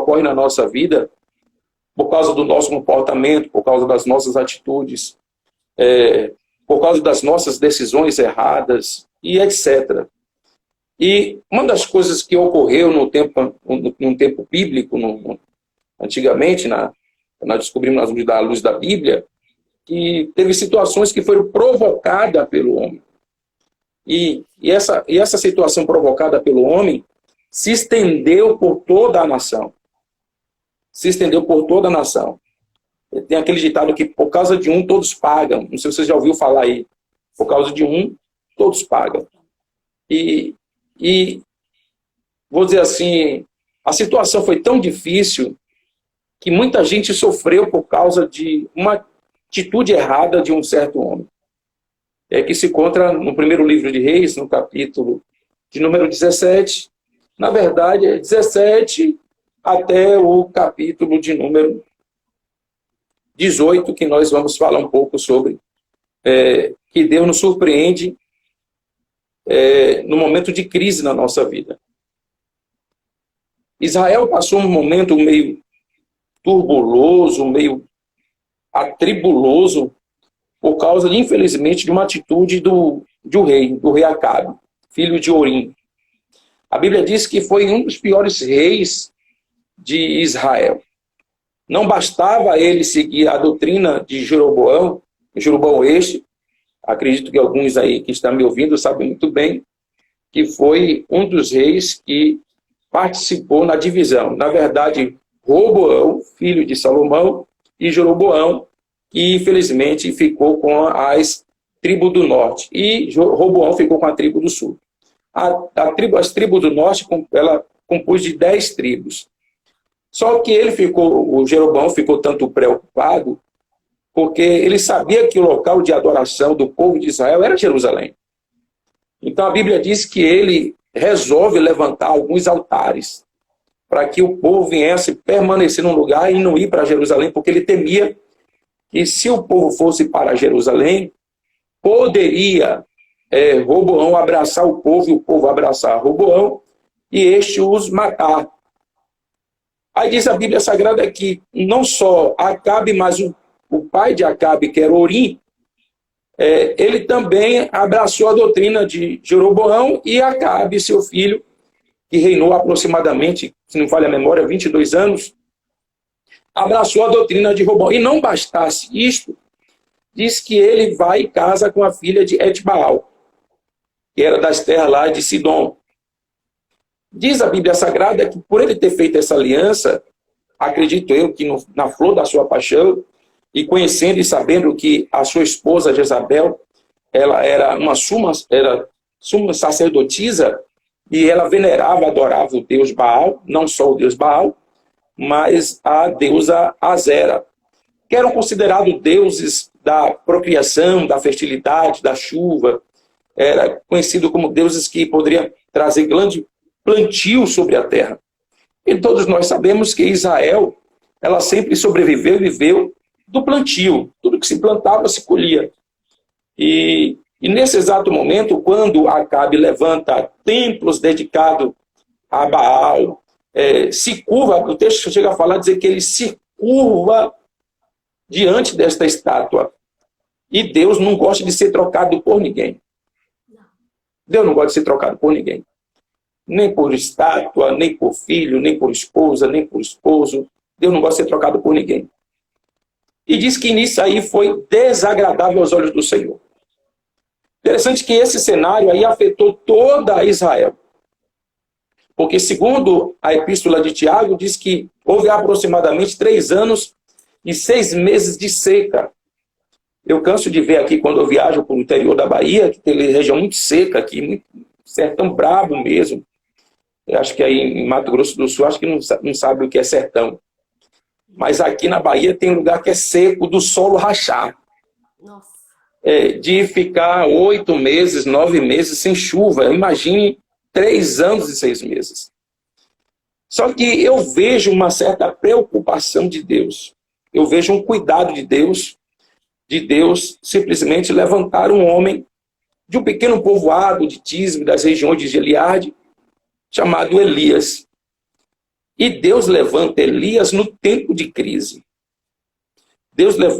ocorrem na nossa vida por causa do nosso comportamento, por causa das nossas atitudes, por causa das nossas decisões erradas e etc. E uma das coisas que ocorreu no tempo bíblico, antigamente, nós descobrimos à luz da Bíblia, que teve situações que foram provocadas pelo homem. E essa situação provocada pelo homem se estendeu por toda a nação. Se estendeu por toda a nação. Tem aquele ditado que por causa de um, todos pagam. Não sei se você já ouviu falar aí. Por causa de um, todos pagam. E vou dizer assim, a situação foi tão difícil que muita gente sofreu por causa de uma atitude errada de um certo homem. Que se encontra no primeiro livro de Reis, no capítulo de número 17. Na verdade, é 17 até o capítulo de número 18, que nós vamos falar um pouco sobre que Deus nos surpreende no momento de crise na nossa vida. Israel passou um momento meio turbuloso, meio atribuloso, por causa, infelizmente, de uma atitude do rei Acabe, filho de Orim. A Bíblia diz que foi um dos piores reis de Israel. Não bastava ele seguir a doutrina de Jeroboão este, acredito que alguns aí que estão me ouvindo sabem muito bem, que foi um dos reis que participou na divisão. Na verdade, Roboão, filho de Salomão, e Jeroboão, que infelizmente ficou com as tribos do norte. E Roboão ficou com a tribo do sul. As tribos do norte, ela compôs de 10 tribos. Só que o Jeroboão ficou tanto preocupado, porque ele sabia que o local de adoração do povo de Israel era Jerusalém. Então a Bíblia diz que ele resolve levantar alguns altares, para que o povo viesse permanecer num lugar e não ir para Jerusalém, porque ele temia que se o povo fosse para Jerusalém, poderia Roboão abraçar o povo e o povo abraçar Roboão e este os matar. Aí diz a Bíblia Sagrada que não só Acabe, mas o pai de Acabe, que era Orim, ele também abraçou a doutrina de Jeroboão, e Acabe, seu filho, que reinou aproximadamente, se não falha a memória, 22 anos, abraçou a doutrina de Roboão. E não bastasse isto, diz que ele vai e casa com a filha de Etbaal, que era das terras lá de Sidom. Diz a Bíblia Sagrada que por ele ter feito essa aliança, acredito eu que na flor da sua paixão, e conhecendo e sabendo que a sua esposa Jezabel, ela era uma suma sacerdotisa, e ela venerava, adorava o Deus Baal, não só o Deus Baal, mas a deusa Azera, que eram considerados deuses da procriação, da fertilidade, da chuva. Era conhecido como deuses que poderiam trazer grande plantio sobre a terra. E todos nós sabemos que Israel, ela sempre sobreviveu e viveu do plantio. Tudo que se plantava, se colhia. E nesse exato momento, quando Acabe levanta templos dedicados a Baal, se curva, o texto chega a falar, dizer que ele se curva diante desta estátua. E Deus não gosta de ser trocado por ninguém. Deus não gosta de ser trocado por ninguém. Nem por estátua, nem por filho, nem por esposa, nem por esposo. Deus não gosta de ser trocado por ninguém. E diz que nisso aí foi desagradável aos olhos do Senhor. Interessante que esse cenário aí afetou toda Israel. Porque segundo a epístola de Tiago, diz que houve aproximadamente 3 anos e 6 meses de seca. Eu canso de ver aqui, quando eu viajo para o interior da Bahia, que tem região muito seca aqui, muito sertão brabo mesmo. Eu acho que aí em Mato Grosso do Sul, acho que não sabe o que é sertão. Mas aqui na Bahia tem um lugar que é seco, do solo rachar. Nossa. De ficar 8 meses, 9 meses sem chuva. Imagine 3 anos e 6 meses. Só que eu vejo uma certa preocupação de Deus. Eu vejo um cuidado de Deus simplesmente levantar um homem de um pequeno povoado de Tisbe, das regiões de Gileade, chamado Elias. E Deus levanta Elias no tempo de crise.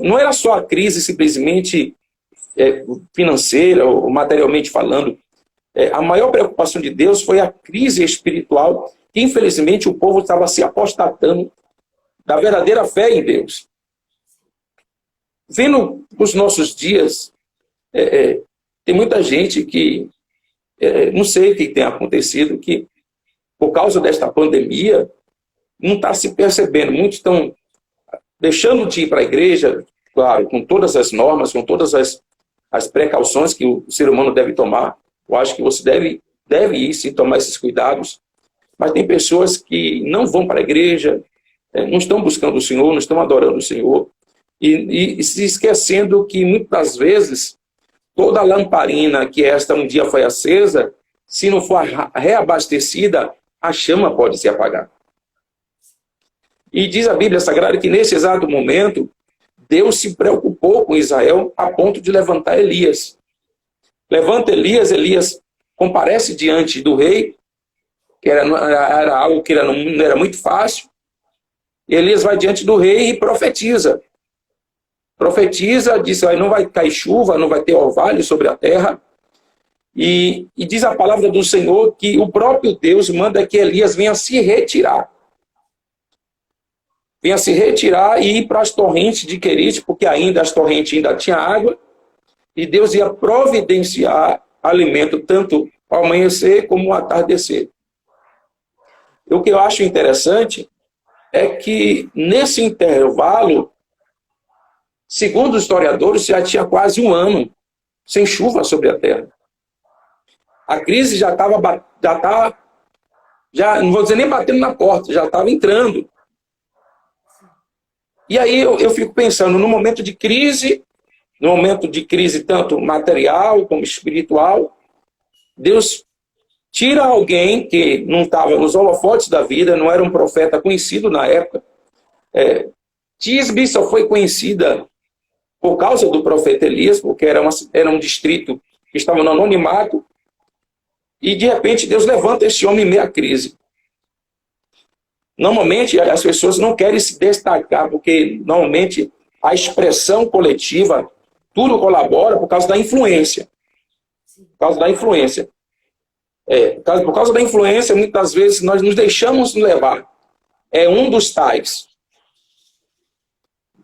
Não era só a crise simplesmente financeira ou materialmente falando. A maior preocupação de Deus foi a crise espiritual, que infelizmente o povo estava se apostatando da verdadeira fé em Deus. Vendo os nossos dias, tem muita gente que, não sei o que tem acontecido, que por causa desta pandemia, não está se percebendo. Muitos estão deixando de ir para a igreja, claro, com todas as normas, com todas as precauções que o ser humano deve tomar. Eu acho que você deve ir sim tomar esses cuidados. Mas tem pessoas que não vão para a igreja, não estão buscando o Senhor, não estão adorando o Senhor, e se esquecendo que muitas vezes toda a lamparina que esta um dia foi acesa, se não for reabastecida, a chama pode se apagar. E diz a Bíblia Sagrada que nesse exato momento, Deus se preocupou com Israel a ponto de levantar Elias. Levanta Elias, Elias comparece diante do rei, que era algo que não era muito fácil. Elias vai diante do rei e profetiza. Profetiza, diz que não vai cair chuva, não vai ter orvalho sobre a terra. E diz a palavra do Senhor que o próprio Deus manda que Elias venha se retirar. Venha se retirar e ir para as torrentes de Querite, porque as torrentes ainda tinham água, e Deus ia providenciar alimento tanto ao amanhecer como ao atardecer. O que eu acho interessante é que nesse intervalo, segundo os historiadores, já tinha quase um ano sem chuva sobre a terra. A crise já não vou dizer nem batendo na porta, já estava entrando. E aí eu fico pensando, no momento de crise tanto material como espiritual, Deus tira alguém que não estava nos holofotes da vida, não era um profeta conhecido na época. Tisbe só foi conhecida por causa do profeta Elias, porque era um distrito que estava no anonimato, e de repente Deus levanta esse homem em meio à crise. Normalmente as pessoas não querem se destacar, porque normalmente a expressão coletiva, tudo colabora por causa da influência. Por causa da influência. Por causa da influência, muitas vezes nós nos deixamos levar. É um dos tais.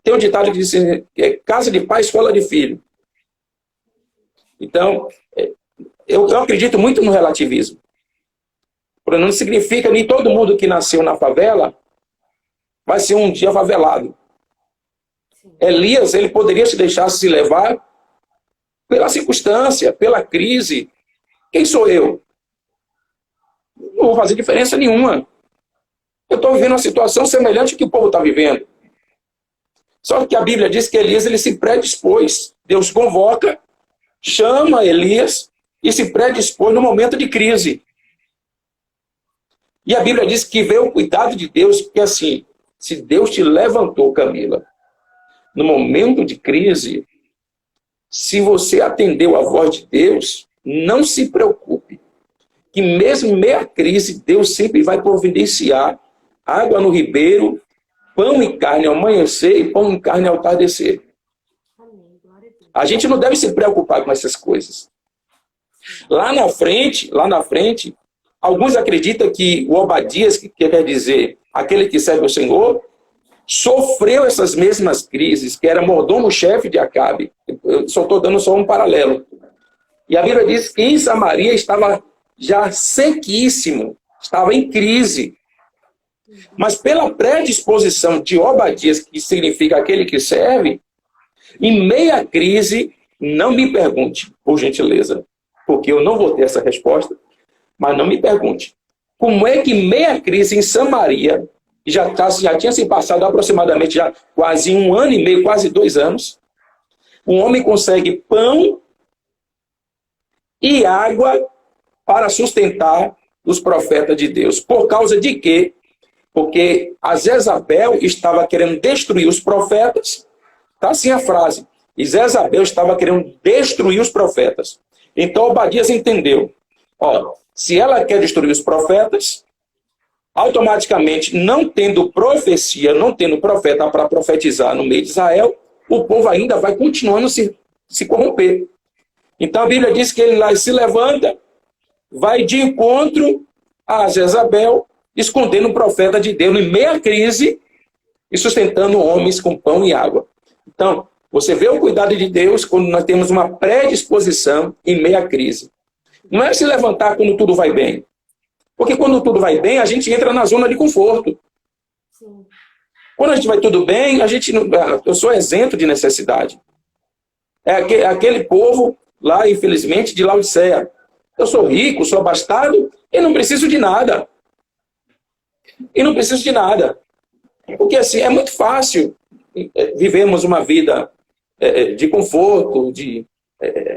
Tem um ditado que diz assim, casa de pai, escola de filho. Então, eu acredito muito no relativismo. Não significa que nem todo mundo que nasceu na favela vai ser um dia favelado. Elias, ele poderia se deixar se levar pela circunstância, pela crise. Quem sou eu? Não vou fazer diferença nenhuma. Eu estou vivendo uma situação semelhante ao que o povo está vivendo. Só que a Bíblia diz que Elias ele se predispôs. Deus convoca, chama Elias e se predispôs no momento de crise. E a Bíblia diz que veio o cuidado de Deus, porque assim, se Deus te levantou, Camila, no momento de crise, se você atendeu a voz de Deus, não se preocupe, que mesmo em meia crise, Deus sempre vai providenciar água no ribeiro, pão e carne ao amanhecer e pão e carne ao atardecer. A gente não deve se preocupar com essas coisas. Lá na frente, alguns acreditam que o Obadias, que quer dizer aquele que serve o Senhor, sofreu essas mesmas crises, que era mordomo-chefe de Acabe. Eu só estou dando só um paralelo. E a Bíblia diz que em Samaria estava já sequíssimo, estava em crise. Mas pela predisposição de Obadias, que significa aquele que serve, em meia crise, não me pergunte, por gentileza, porque eu não vou ter essa resposta, mas não me pergunte. Como é que meia crise em Samaria, já tinha se passado aproximadamente já quase 1 ano e meio, quase 2 anos, um homem consegue pão e água para sustentar os profetas de Deus. Por causa de quê? Porque a Jezabel estava querendo destruir os profetas. Está assim a frase. E Jezabel estava querendo destruir os profetas. Então Obadias entendeu. Se ela quer destruir os profetas, automaticamente, não tendo profecia, não tendo profeta para profetizar no meio de Israel, o povo ainda vai continuando se corromper. Então a Bíblia diz que ele lá se levanta, vai de encontro a Jezabel, escondendo o profeta de Deus em meia crise e sustentando homens com pão e água. Então, você vê o cuidado de Deus quando nós temos uma predisposição em meia crise. Não é se levantar quando tudo vai bem. Porque quando tudo vai bem, a gente entra na zona de conforto. Sim. Quando a gente vai tudo bem, eu sou isento de necessidade. É aquele povo lá, infelizmente, de Laodiceia. Eu sou rico, sou abastado e não preciso de nada. E não preciso de nada. Porque assim, é muito fácil vivermos uma vida de conforto, de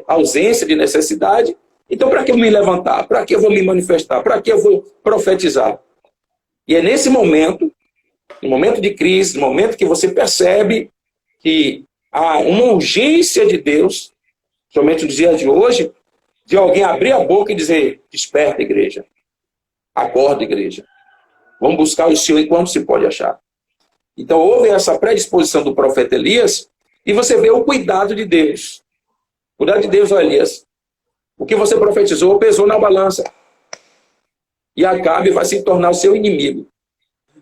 ausência de necessidade. Então, para que eu me levantar? Para que eu vou me manifestar? Para que eu vou profetizar? E é nesse momento, no momento de crise, no momento que você percebe que há uma urgência de Deus, somente nos dias de hoje, de alguém abrir a boca e dizer: desperta, igreja. Acorda, igreja. Vamos buscar o Senhor enquanto se pode achar. Então, houve essa predisposição do profeta Elias, e você vê o cuidado de Deus. O cuidado de Deus, ó Elias. O que você profetizou pesou na balança. E Acabe vai se tornar o seu inimigo.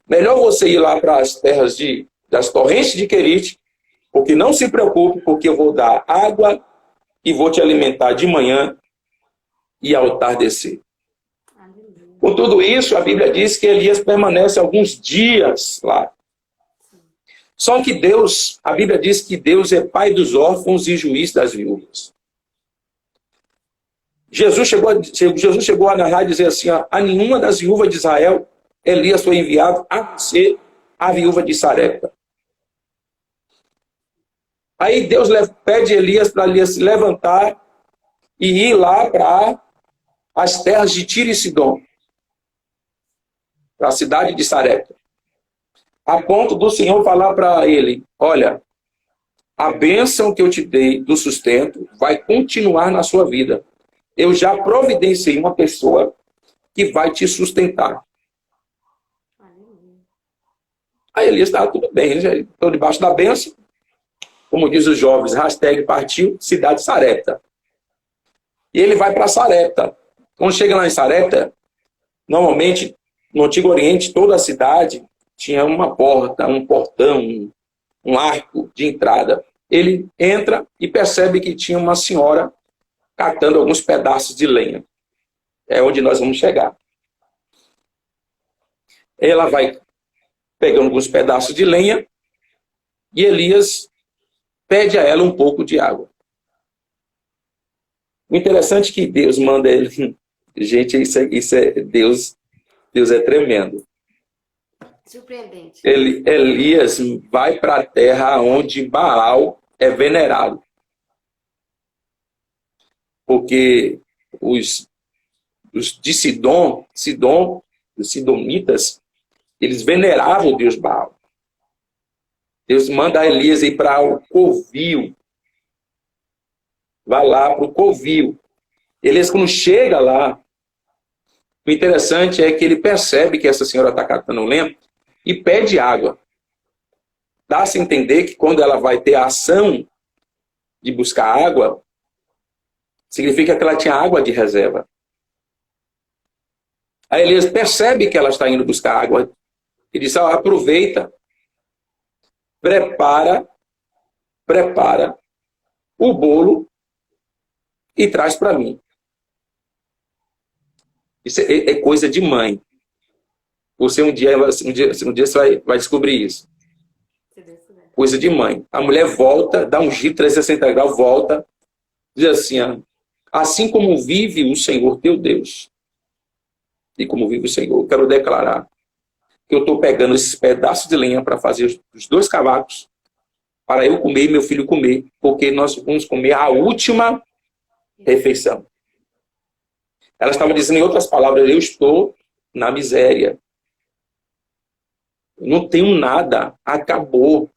Melhor você ir lá para as terras das torrentes de Querite, porque não se preocupe, porque eu vou dar água e vou te alimentar de manhã e ao tardecer. Com tudo isso, a Bíblia diz que Elias permanece alguns dias lá. Só que Deus, a Bíblia diz que Deus é pai dos órfãos e juiz das viúvas. Jesus chegou a narrar e dizer assim: a nenhuma das viúvas de Israel Elias foi enviado a ser a viúva de Sarepta. Aí Deus pede Elias para Elias se levantar e ir lá para as terras de Tiro e Sidom, para a cidade de Sarepta. A ponto do Senhor falar para ele: olha, a bênção que eu te dei do sustento vai continuar na sua vida. Eu já providenciei uma pessoa que vai te sustentar. Aí Elias está tudo bem, já estou debaixo da bênção. Como diz os jovens, #partiu, cidade de Sarepta. E ele vai para Sarepta. Quando chega lá em Sarepta, normalmente, no Antigo Oriente, toda a cidade tinha uma porta, um portão, um arco de entrada. Ele entra e percebe que tinha uma senhora catando alguns pedaços de lenha. É onde nós vamos chegar. Ela vai pegando alguns pedaços de lenha e Elias pede a ela um pouco de água. O interessante é que Deus manda ele... Gente, isso é Deus é tremendo. Surpreendente. Elias vai para a terra onde Baal é venerado. Porque os de Sidom, os sidonitas, eles veneravam o Deus Baal. Deus manda Elias ir para o covil. Vai lá para o covil. Elias, quando chega lá, o interessante é que ele percebe que essa senhora está catando lenha e pede água. Dá-se a entender que quando ela vai ter a ação de buscar água, significa que ela tinha água de reserva. Aí Elias percebe que ela está indo buscar água e diz: aproveita, prepara o bolo e traz para mim. Isso é coisa de mãe. Você um dia você vai descobrir isso. Coisa de mãe. A mulher volta, dá um giro 360 graus, volta, diz assim: assim como vive o Senhor teu Deus, e como vive o Senhor, eu quero declarar que eu estou pegando esses pedaços de lenha para fazer os 2 cavacos, para eu comer e meu filho comer, porque nós vamos comer a última refeição. Ela estava dizendo, em outras palavras: eu estou na miséria. Eu não tenho nada, acabou.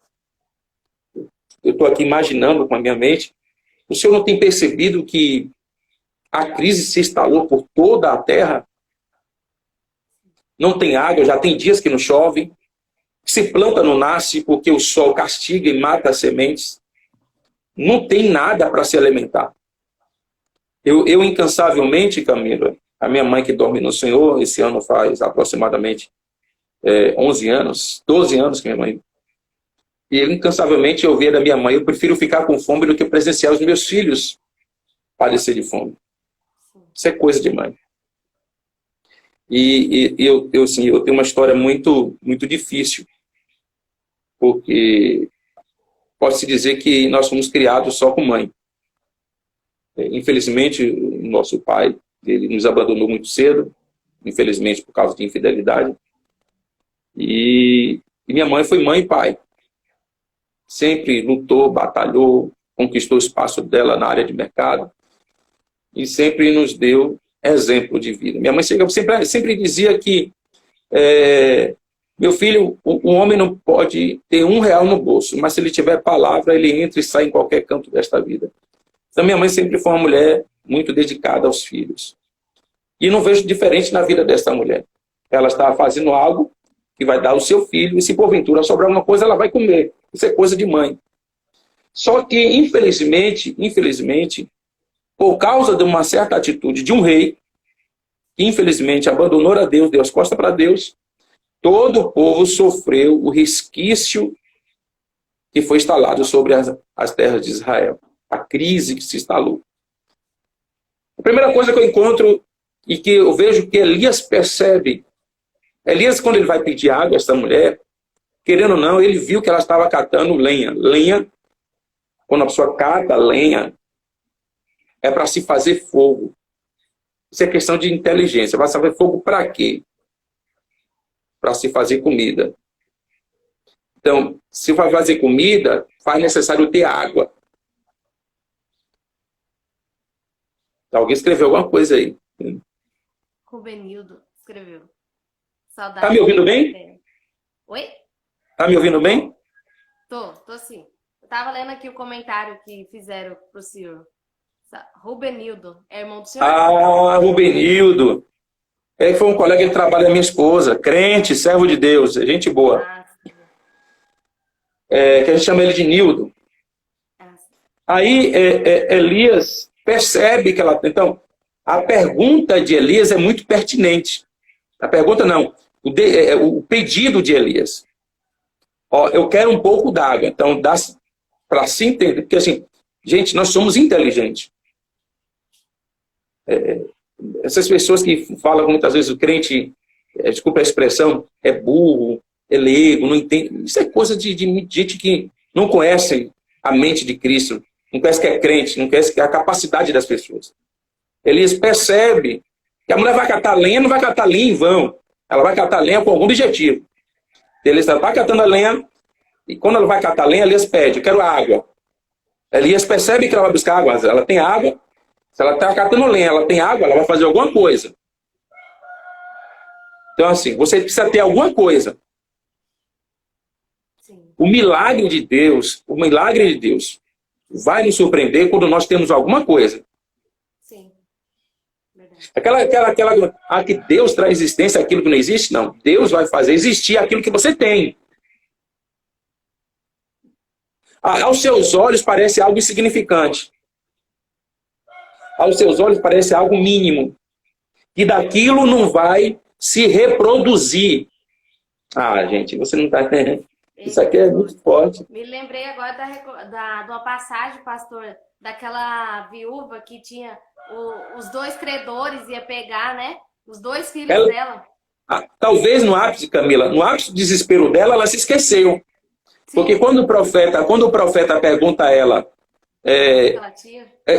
Eu estou aqui imaginando com a minha mente. O senhor não tem percebido que a crise se instalou por toda a terra? não tem água, já tem dias que não chove, se planta não nasce porque o sol castiga e mata as sementes, não tem nada para se alimentar. Eu incansavelmente, Camila, a minha mãe que dorme no Senhor, esse ano faz aproximadamente 11 anos, 12 anos que minha mãe... E eu, incansavelmente, eu via da minha mãe, eu prefiro ficar com fome do que presenciar os meus filhos padecer de fome. Isso é coisa de mãe. E assim, eu tenho uma história muito, muito difícil, porque pode-se dizer que nós fomos criados só com mãe. Infelizmente, o nosso pai, ele nos abandonou muito cedo, infelizmente por causa de infidelidade. E minha mãe foi mãe e pai. Sempre lutou, batalhou, conquistou o espaço dela na área de mercado e sempre nos deu exemplo de vida. Minha mãe sempre dizia que meu filho, o homem não pode ter R$ 1 no bolso, mas se ele tiver palavra, ele entra e sai em qualquer canto desta vida. Então minha mãe sempre foi uma mulher muito dedicada aos filhos. E não vejo diferente na vida dessa mulher. Ela está fazendo algo que vai dar ao seu filho, e se porventura sobrar alguma coisa, ela vai comer. Isso é coisa de mãe. Só que, infelizmente, por causa de uma certa atitude de um rei, que infelizmente abandonou a Deus, deu as costas para Deus, todo o povo sofreu o resquício que foi instalado sobre as terras de Israel. A crise que se instalou. A primeira coisa que eu encontro e que eu vejo que Elias percebe, Elias, quando ele vai pedir água a essa mulher, querendo ou não, ele viu que ela estava catando lenha. Lenha, quando a pessoa cata lenha, é para se fazer fogo. Isso é questão de inteligência. Vai fazer fogo para quê? Para se fazer comida. Então, se vai fazer comida, faz necessário ter água. Alguém escreveu alguma coisa aí. Rubenildo escreveu. Saudade. Tá me ouvindo bem? Oi? Tá me ouvindo bem? Tô sim. Eu tava lendo aqui o comentário que fizeram pro senhor. Rubenildo, é irmão do senhor? Ah, Rubenildo. Ele foi um colega de trabalho da minha esposa. Crente, servo de Deus, gente boa. Sim. Que a gente chama ele de Nildo. Sim. Aí Elias percebe que ela... Então, a pergunta de Elias é muito pertinente. A pergunta não, o pedido de Elias. Ó, eu quero um pouco d'água. Então, dá para se entender. Porque assim, gente, nós somos inteligentes. Essas pessoas que falam muitas vezes o crente, desculpa a expressão, é burro, é leigo, não entende. Isso é coisa de gente que não conhece a mente de Cristo, não conhece que é crente, não conhece que é a capacidade das pessoas. Elias percebe que a mulher vai catar lenha, não vai catar lenha em vão. Ela vai catar lenha com algum objetivo. Elias está catando a lenha, e quando ela vai catar lenha, Elias pede, eu quero água. Elias percebe que ela vai buscar água, ela tem água. Se ela está catando lenha, ela tem água, ela vai fazer alguma coisa. Então, assim, você precisa ter alguma coisa. Sim. O milagre de Deus vai nos surpreender quando nós temos alguma coisa. Sim. Verdade. Aquela que Deus traz existência àquilo que não existe? Não. Deus vai fazer existir aquilo que você tem. Aos seus olhos parece algo insignificante. Aos seus olhos parece algo mínimo. E daquilo não vai se reproduzir. Ah, gente, você não está entendendo. Isso aqui é muito forte. Me lembrei agora de uma passagem, pastor, daquela viúva que tinha os dois credores, ia pegar, né? Os dois filhos dela. Talvez no ápice, Camila, no ápice do desespero dela, ela se esqueceu. Sim. Porque quando o profeta pergunta a ela,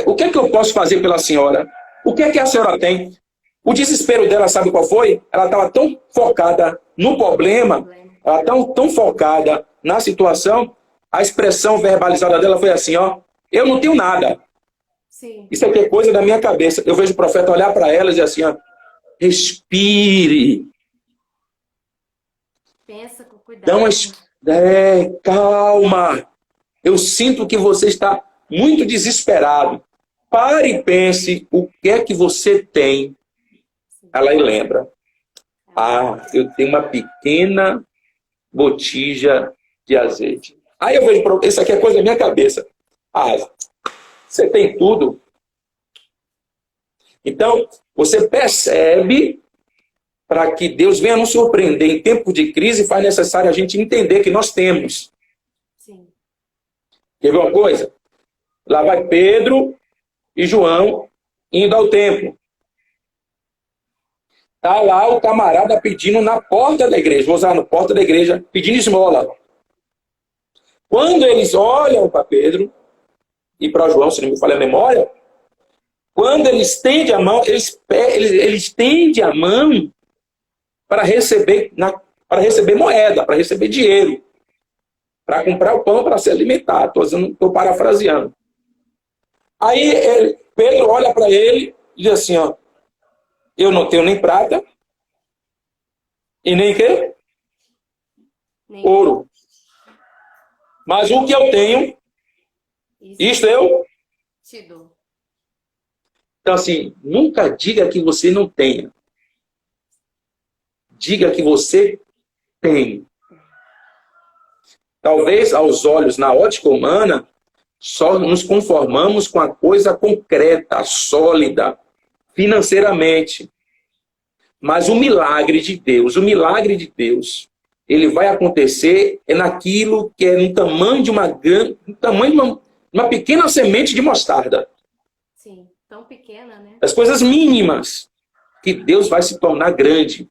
o que é que eu posso fazer pela senhora? O que é que a senhora tem? O desespero dela, sabe qual foi? Ela estava tão focada no problema, ela tão focada na situação, a expressão verbalizada dela foi assim, ó, eu não tenho nada. Sim. Isso aqui é coisa da minha cabeça. Eu vejo o profeta olhar para ela e dizer assim, ó, respire. Pensa com cuidado. Então, calma. Eu sinto que você está muito desesperado. Pare e pense o que é que você tem. Ela aí lembra. Ah, eu tenho uma pequena botija de azeite. Aí eu vejo, isso aqui é coisa da minha cabeça. Ah, você tem tudo. Então, você percebe, para que Deus venha nos surpreender em tempo de crise, faz necessário a gente entender que nós temos. Sim. Quer ver uma coisa? Lá vai Pedro e João indo ao templo. Está lá o camarada pedindo na porta da igreja, vou usar na porta da igreja, pedindo esmola. Quando eles olham para Pedro e para João, se não me falha a memória, quando eles estendem a mão, eles estendem a mão para receber moeda, para receber dinheiro, para comprar o pão para se alimentar. Estou parafraseando. Aí Pedro olha para ele e diz assim, ó, eu não tenho nem prata e nem quê? Nem Ouro. Mas o que eu tenho, isto eu te dou. Então, assim, nunca diga que você não tenha. Diga que você tem. Talvez, aos olhos, na ótica humana, só nos conformamos com a coisa concreta, sólida, financeiramente. Mas o milagre de Deus, ele vai acontecer naquilo que é no tamanho de uma pequena semente de mostarda. Sim, tão pequena, né? As coisas mínimas, que Deus vai se tornar grande.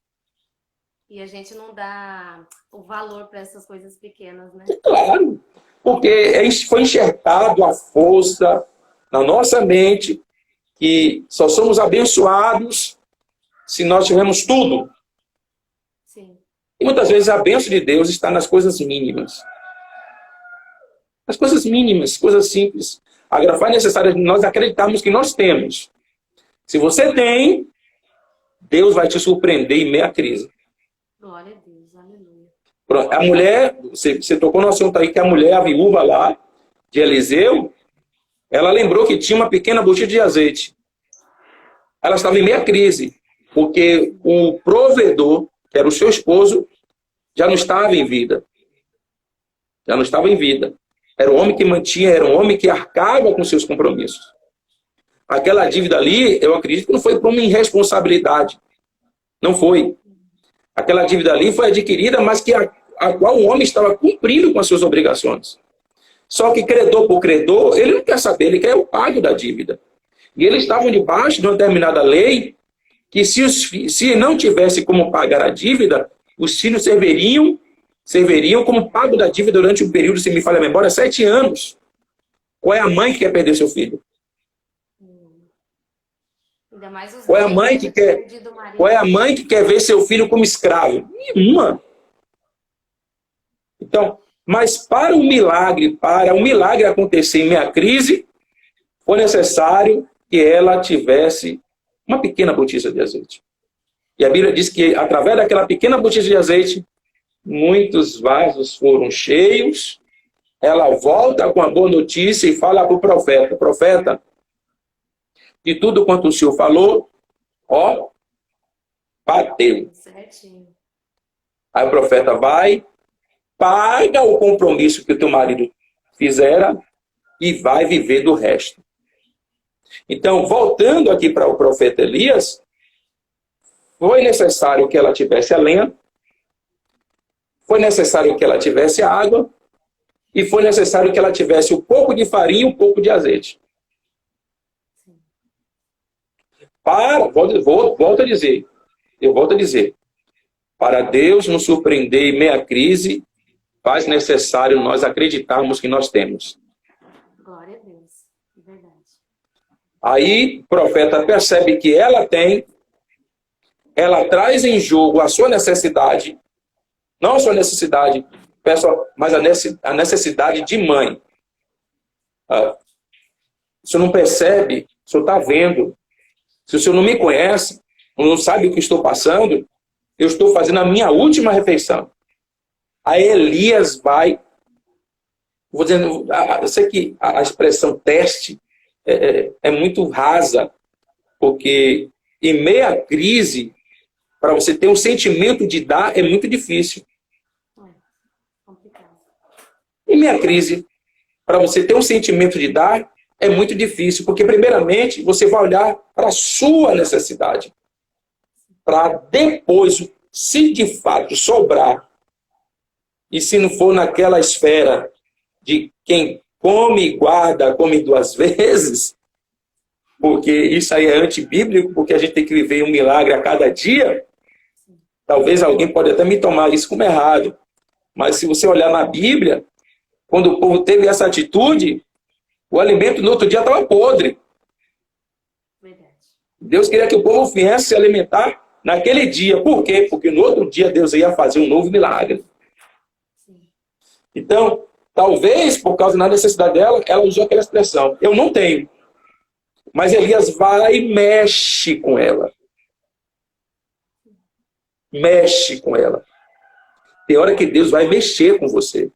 E a gente não dá o valor para essas coisas pequenas, né? Claro, porque foi enxertado a força na nossa mente que só somos abençoados se nós tivermos tudo. Sim. E muitas vezes a bênção de Deus está nas coisas mínimas. Nas coisas mínimas, coisas simples. Agora, faz necessário nós acreditarmos que nós temos. Se você tem, Deus vai te surpreender em meia crise. Glória a Deus, aleluia. Pronto. A mulher, você tocou no assunto aí, que a mulher, a viúva lá, de Eliseu, ela lembrou que tinha uma pequena botija de azeite. Ela estava em meia crise, porque o provedor, que era o seu esposo, já não estava em vida. Já não estava em vida. Era um homem que mantinha, era um homem que arcava com seus compromissos. Aquela dívida ali, eu acredito que não foi por uma irresponsabilidade. Não foi. Aquela dívida ali foi adquirida, mas que a qual o homem estava cumprindo com as suas obrigações. Só que credor por credor, ele não quer saber, ele quer o pago da dívida. E eles estavam debaixo de uma determinada lei que se não tivesse como pagar a dívida, os filhos serviriam como pago da dívida durante um período, se me falha a memória, 7 anos. Qual é a mãe que quer perder seu filho? Ainda mais os Qual é a mãe que quer ver seu filho como escravo? Nenhuma. Então, mas para o milagre acontecer em meia crise, foi necessário que ela tivesse uma pequena botija de azeite. E a Bíblia diz que através daquela pequena botija de azeite, muitos vasos foram cheios. Ela volta com a boa notícia e fala para o profeta: profeta, de tudo quanto o senhor falou, ó, bateu. Certinho. Aí o profeta vai, paga o compromisso que o teu marido fizera e vai viver do resto. Então, voltando aqui para o profeta Elias, foi necessário que ela tivesse a lenha, foi necessário que ela tivesse a água, e foi necessário que ela tivesse um pouco de farinha e um pouco de azeite. Volto a dizer, para Deus nos surpreender em meia crise, faz necessário nós acreditarmos que nós temos. Glória a Deus, é verdade. Aí o profeta percebe que ela tem, ela traz em jogo a sua necessidade, não a sua necessidade, mas a necessidade de mãe. Se o senhor não percebe, o senhor está vendo. Se o senhor não me conhece, não sabe o que estou passando, eu estou fazendo a minha última refeição. Aí Elias vai, vou dizendo, eu sei que a expressão teste é muito rasa, porque em meia crise, para você ter um sentimento de dar, é muito difícil. Complicado. Em minha crise, para você ter um sentimento de dar, é muito difícil, porque primeiramente você vai olhar para a sua necessidade, para depois, se de fato sobrar, e se não for naquela esfera de quem come e guarda, come duas vezes, porque isso aí é antibíblico, porque a gente tem que viver um milagre a cada dia. Talvez alguém pode até me tomar isso como errado, mas se você olhar na Bíblia, quando o povo teve essa atitude, o alimento no outro dia estava podre. Verdade. Deus queria que o povo viesse se alimentar naquele dia. Por quê? Porque no outro dia Deus ia fazer um novo milagre. Sim. Então, talvez, por causa da necessidade dela, ela usou aquela expressão, eu não tenho. Mas Elias vai e mexe com ela. Mexe com ela. Tem hora que Deus vai mexer com você.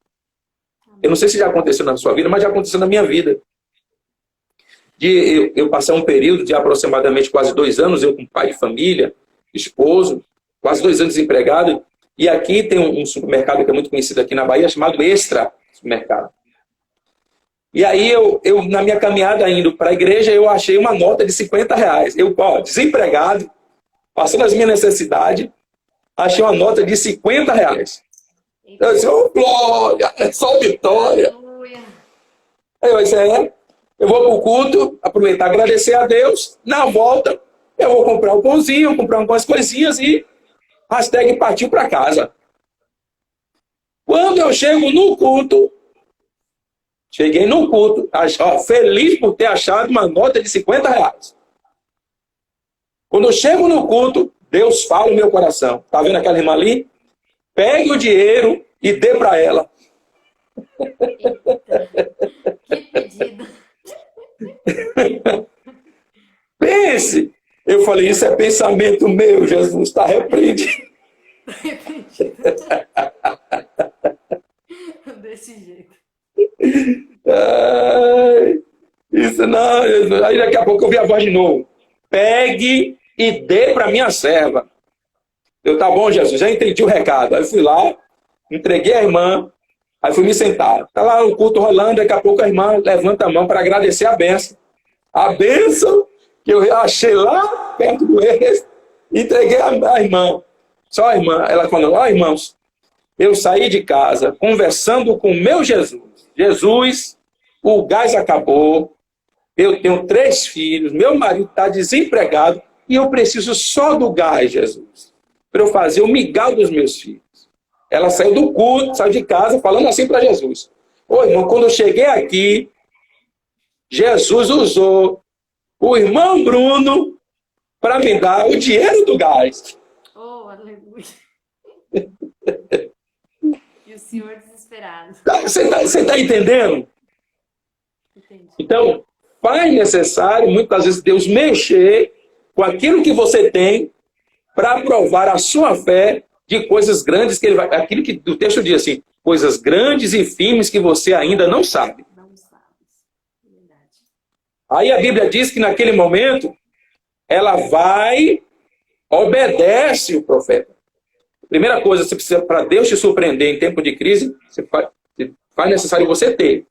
Eu não sei se já aconteceu na sua vida, mas já aconteceu na minha vida. Eu passei um período de aproximadamente quase 2 anos, eu com pai de família, esposo, quase 2 anos desempregado. E aqui tem um supermercado que é muito conhecido aqui na Bahia, chamado Extra Supermercado. E aí, eu na minha caminhada indo para a igreja, eu achei uma nota de R$50. Eu, desempregado, passando as minhas necessidades, achei uma nota de R$50. Eu disse, oh, glória, é só vitória. Aleluia. Aí eu disse, eu vou para o culto, aproveitar, agradecer a Deus. Na volta, eu vou comprar um pãozinho, vou comprar algumas coisinhas e hashtag partiu para casa. Quando eu chego no culto, cheguei no culto, feliz por ter achado uma nota de R$50. Quando eu chego no culto, Deus fala no meu coração. Tá vendo aquela irmã ali? Pegue o dinheiro e dê para ela. Eita. Que pedido. Pense. Eu falei, isso é pensamento meu, Jesus está repreendido. Desse jeito. Isso não, Jesus. Aí daqui a pouco eu vi a voz de novo. Pegue e dê para minha serva. Eu, tá bom, Jesus, já entendi o recado. Aí eu fui lá, entreguei a irmã, aí fui me sentar. Tá lá o culto rolando, daqui a pouco a irmã levanta a mão para agradecer a bênção. A bênção que eu achei lá perto do ex, entreguei a irmã. Só a irmã, ela falou, irmãos, eu saí de casa conversando com o meu Jesus. Jesus, o gás acabou, eu tenho 3 filhos, meu marido está desempregado e eu preciso só do gás, Jesus, para eu fazer o migal dos meus filhos. Ela saiu do culto, saiu de casa, falando assim para Jesus. Ô, irmão, quando eu cheguei aqui, Jesus usou o irmão Bruno para me dar o dinheiro do gás. Oh, aleluia. E o senhor desesperado. Você tá entendendo? Entendi. Então, faz necessário, muitas vezes, Deus mexer com aquilo que você tem para provar a sua fé de coisas grandes que ele vai... Aquilo que o texto diz assim, coisas grandes e firmes que você ainda não sabe. Não sabe. Verdade. Aí a Bíblia diz que naquele momento, ela vai, obedece o profeta. Primeira coisa, você precisa, para Deus te surpreender em tempo de crise, faz necessário você ter.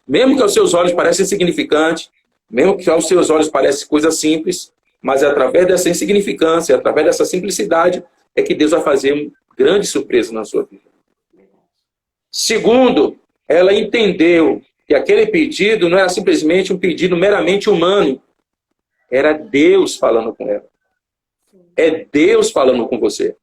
Mesmo que aos seus olhos pareça insignificante, mesmo que aos seus olhos pareça coisa simples, mas é através dessa insignificância, através dessa simplicidade, é que Deus vai fazer uma grande surpresa na sua vida. Segundo, ela entendeu que aquele pedido não era simplesmente um pedido meramente humano. Era Deus falando com ela. É Deus falando com você.